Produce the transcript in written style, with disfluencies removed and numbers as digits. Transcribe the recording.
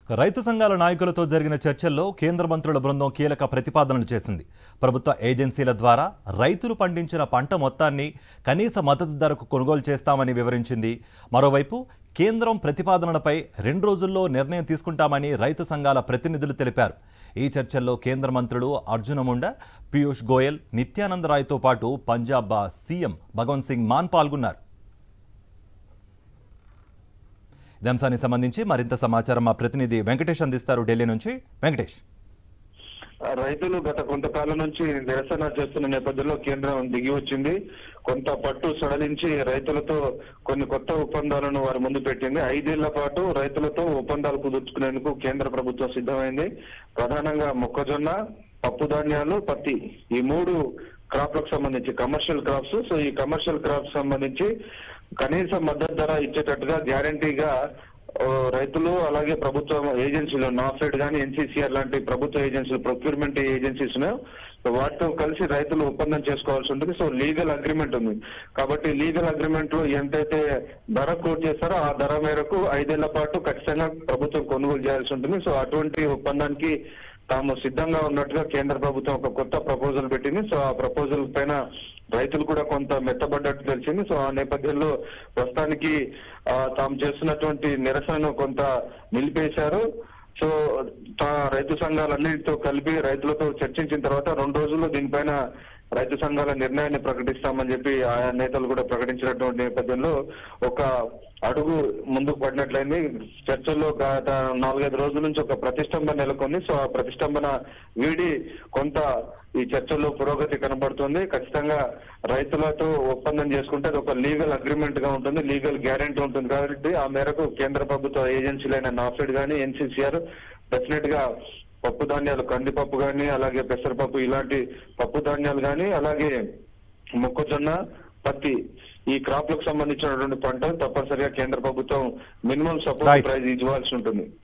రైతు సంఘాల నాయకులతో జరిగిన చర్చల్లో కేంద్ర మంత్రుల బృందం కీలక ప్రతిపాదనలు చేసింది. ప్రభుత్వ ఏజెన్సీల ద్వారా రైతులు పండించిన పంట మొత్తాన్ని కనీస మద్దతు ధరకు కొనుగోలు చేస్తామని వివరించింది. మరోవైపు కేంద్రం ప్రతిపాదనలపై 2 రోజుల్లో నిర్ణయం తీసుకుంటామని రైతు సంఘాల ప్రతినిధులు తెలిపారు. ఈ చర్చల్లో కేంద్ర మంత్రులు అర్జున ముండా, పీయూష్ గోయల్, నిత్యానంద రాయ్తో పాటు పంజాబ్ సీఎం భగవంత్ సింగ్ మాన్ పాల్గొన్నారు. ఈ అంశానికి సంబంధించి మరింత సమాచారం మా ప్రతినిధి వెంకటేష్ అందిస్తారు ఢిల్లీ నుంచి. వెంకటేష్, రైతులు గత కొంతకాలం నుంచి నిరసన చేస్తున్న నేపథ్యంలో కేంద్రం దిగి వచ్చింది. కొంత పట్టు సడలించి రైతులతో కొన్ని కొత్త ఒప్పందాలను వారి ముందు పెట్టింది. 5 ఏళ్ల పాటు రైతులతో ఒప్పందాలు కుదుర్చుకునేందుకు కేంద్ర ప్రభుత్వం సిద్ధమైంది. ప్రధానంగా మొక్కజొన్న, పప్పు ధాన్యాలు, పత్తి, ఈ 3 క్రాప్లకు సంబంధించి కమర్షియల్ క్రాప్స్. సో ఈ కమర్షియల్ క్రాప్స్ సంబంధించి కనీస మద్దతు ధర ఇచ్చేటట్టుగా గ్యారంటీగా రైతులు అలాగే ప్రభుత్వ ఏజెన్సీలు, నాఫెడ్ గానీ, ఎన్సీసీఆర్ లాంటి ప్రభుత్వ ఏజెన్సీలు, ప్రొక్యూర్మెంట్ ఏజెన్సీస్ వాటితో కలిసి రైతులు ఒప్పందం చేసుకోవాల్సి ఉంటుంది. సో లీగల్ అగ్రిమెంట్ ఉంది కాబట్టి లీగల్ అగ్రిమెంట్ లో ఎంతైతే ధర కోట్ చేస్తారో ఆ ధర మేరకు 5 ఏళ్ల పాటు ఖచ్చితంగా ప్రభుత్వం కొనుగోలు చేయాల్సి ఉంటుంది. సో అటువంటి ఒప్పందానికి తాము సిద్ధంగా ఉన్నట్టుగా కేంద్ర ప్రభుత్వం ఒక కొత్త ప్రపోజల్ పెట్టింది. సో ఆ ప్రపోజల్ పైన రైతులు కూడా కొంత మెత్తబడ్డట్టు తెలిసింది. సో ఆ నేపథ్యంలో ప్రస్తుతానికి తాము చేస్తున్నటువంటి నిరసనను కొంత నిలిపేశారు. సో రైతు సంఘాలన్నిటితో కలిపి రైతులతో చర్చించిన తర్వాత 2 రోజుల్లో దీనిపైన రైతు సంఘాల నిర్ణయాన్ని ప్రకటిస్తామని చెప్పి ఆయా నేతలు కూడా ప్రకటించినటువంటి నేపథ్యంలో ఒక అడుగు ముందుకు పడినట్లయింది. చర్చల్లో గత 4-5 రోజుల నుంచి ఒక ప్రతిష్టంభన నెలకొంది. సో ఆ ప్రతిష్టంభన వీడి కొంత ఈ చర్చల్లో పురోగతి కనబడుతుంది. ఖచ్చితంగా రైతులతో ఒప్పందం చేసుకుంటే అది ఒక లీగల్ అగ్రిమెంట్ గా ఉంటుంది, లీగల్ గ్యారెంటీ ఉంటుంది. కాబట్టి ఆ మేరకు కేంద్ర ప్రభుత్వ ఏజెన్సీలైన నాఫెడ్ గానీ, ఎన్సీసీఆర్ డెఫినెట్ గా పప్పు ధాన్యాలు, కందిపప్పు గానీ, అలాగే పెసరపప్పు, ఇలాంటి పప్పు ధాన్యాలు గానీ, అలాగే మొక్కజొన్న, పత్తి, ఈ క్రాప్లకు సంబంధించినటువంటి పంటలు తప్పనిసరిగా కేంద్ర ప్రభుత్వం మినిమం సపోర్ట్ ప్రైస్ ఇవ్వాల్సి ఉంటుంది.